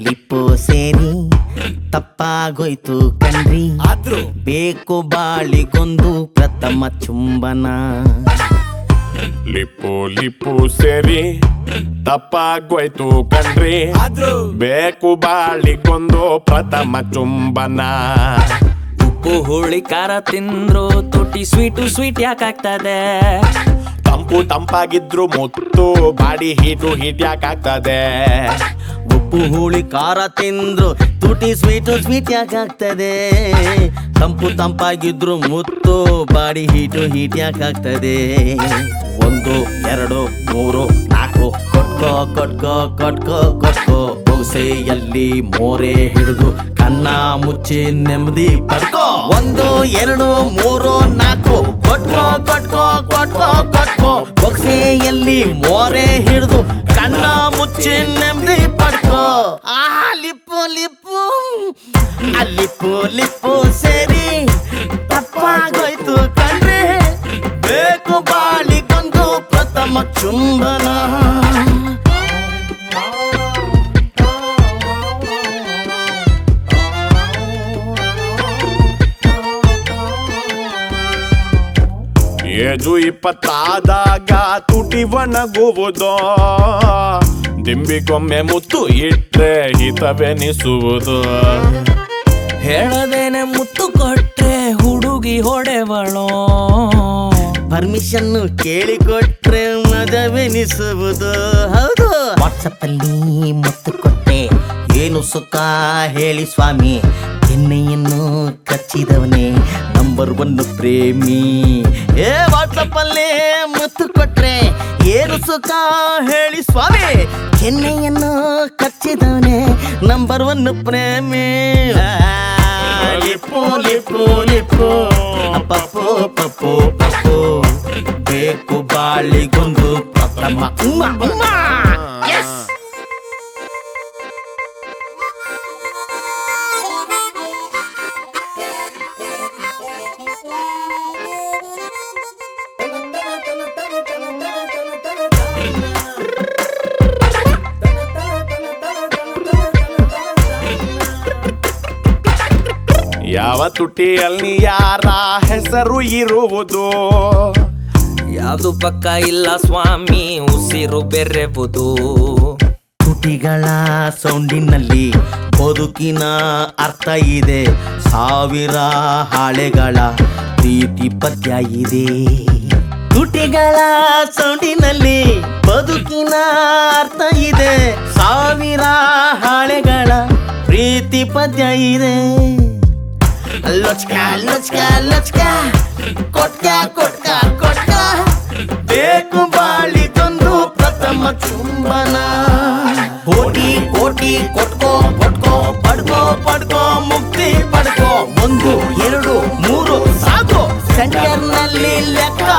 Lip ಸೇರಿ ತಪ್ಪಾಗೋಯ್ತು ಕಣ್ರಿ, ಆದ್ರೂ ಬೇಕು ಬಾಳಿಗೊಂದು ಪ್ರಥಮ ಚುಂಬನ. ಲಿಪ್ಪು ಸೇರಿ ತಪ್ಪಾಗೋಯ್ತು ಕಣ್ರಿ, ಆದ್ರೂ ಬೇಕು ಬಾಳಿಗೊಂದು ಪ್ರಥಮ ಚುಂಬನ. ಉಪ್ಪು ಹುಳಿ ಖಾರ ತಿಂದ್ರು ತುಟಿ ಸ್ವೀಟ್ ಯಾಕಾಗ್ತದೆ? ತಂಪಾಗಿದ್ರು ಮುತ್ತು ಬಾಡಿ ಹೀಟು ಯಾಕಾಗ್ತದೆ? ಉಪ್ಪು ಹುಳಿ ಖಾರ ತಿಂದ್ರು ತುಟಿ ಸ್ವೀಟ್ ಯಾಕಾಗ್ತದೆ? ತಂಪಾಗಿದ್ರು ಮುತ್ತು ಬಾಡಿ ಹೀಟು ಯಾಕಾಗ್ತದೆ? 1 2 3 4 ಕೊಟ್ಕೋ ಬೊಗಸೆಯಲ್ಲಿ ಮೋರೆ ಹಿಡಿದು ಕನ್ನ ಮುಚ್ಚಿ ನೆಮ್ಮದಿ ಪಡ್ಕೋ. 1 2 3 4 ಕೊಟ್ಕೋ ಬೊಗಸೆಯಲ್ಲಿ ಮೋರೆ ಹಿಡಿದು ಕನ್ನ ಮುಚ್ಚಿ ನೆಮ್ಮದಿ ಪಡ್ಕೋ. ಲಿಪ್ಪು ಸೇರಿ ತಪ್ಪಾಗೋಯ್ತು ಕಣ್ರಿ, ಬೇಕು ಬಾಳಿಗೊಂದು ಪ್ರಥಮ ಚುಂಬನ. ಏಜು 20 ಆದಾಗ ತುಟಿ ಒಣಗುವುದೋ, ದಿಂಬಿಗೊಮ್ಮೆ ಮುತ್ತು ಇಟ್ರೆ ಹಿತವೆನಿಸುವುದು. ಹೇಳದೇನೆ ಮುತ್ತು ಕೊಟ್ರೆ ಹುಡುಗಿ ಹೊಡೆವಳೋ, ಪರ್ಮಿಷನ್ ಕೇಳಿಕೊಟ್ರೆ ಮಜವೆನಿಸುವುದು. ಹೌದು, ವಾಟ್ಸಪ್ ಅಲ್ಲಿ ಮುತ್ತು ಕೊಟ್ಟೆ ಏನು ಸುಖ ಹೇಳಿ ಸ್ವಾಮಿ, ಎಣ್ಣೆಯನ್ನು ಕಚ್ಚಿದವನೇ ನಂಬರ್ 1 ಪ್ರೇಮಿ. ವಾಟ್ಸಪ್ ಅಲ್ಲಿ ಮುತ್ತು ಕೊಟ್ರೆ ಏನು ಸುಖ ಹೇಳಿ ಸ್ವಾಮಿ, ಎಣ್ಣೆಯನ್ನು ಕಚ್ಚಿದವನೇ ನಂಬರ್ 1 ಪ್ರೇಮಿ. ಲಿಪ್ಪು ಪಪ್ಪು ಬೇಕು ಬಾಳಿಗೊಂದು ಪ್ರಥಮ. ಯಾವ ತುಟಿಯಲ್ಲಿ ಯಾರ ಹೆಸರು ಇರುವುದು? ಯಾವುದು ಪಕ್ಕ ಇಲ್ಲ ಸ್ವಾಮಿ, ಉಸಿರು ಬೆರೆವುದು. ತುಟಿಗಳ ಸೌಂಡಿನಲ್ಲಿ ಬದುಕಿನ ಅರ್ಥ ಇದೆ, 1000 ಹಾಳೆಗಳ ಪ್ರೀತಿ ಪದ್ಯ ಇದೆ. ತುಟಿಗಳ ಸೌಂಡಿನಲ್ಲಿ ಬದುಕಿನ ಅರ್ಥ ಇದೆ, 1000 ಹಾಳೆಗಳ ಪ್ರೀತಿ ಪದ್ಯ ಇದೆ. ಲೊಚ್ಕ ಕೊಟ್ಕ ಬೇಕು ಬಾಳಿಗೊಂದು ಪ್ರಥಮ ಚುಂಬನ. ಕೋಟಿ ಕೊಟ್ಕೋ ಪಡ್ಕೋ ಮುಕ್ತಿ ಪಡ್ಕೋ. 1 2 3 ಸಾಕು, ಸೆಂಟರ್ನಲ್ಲಿ ಲೆಕ್ಕ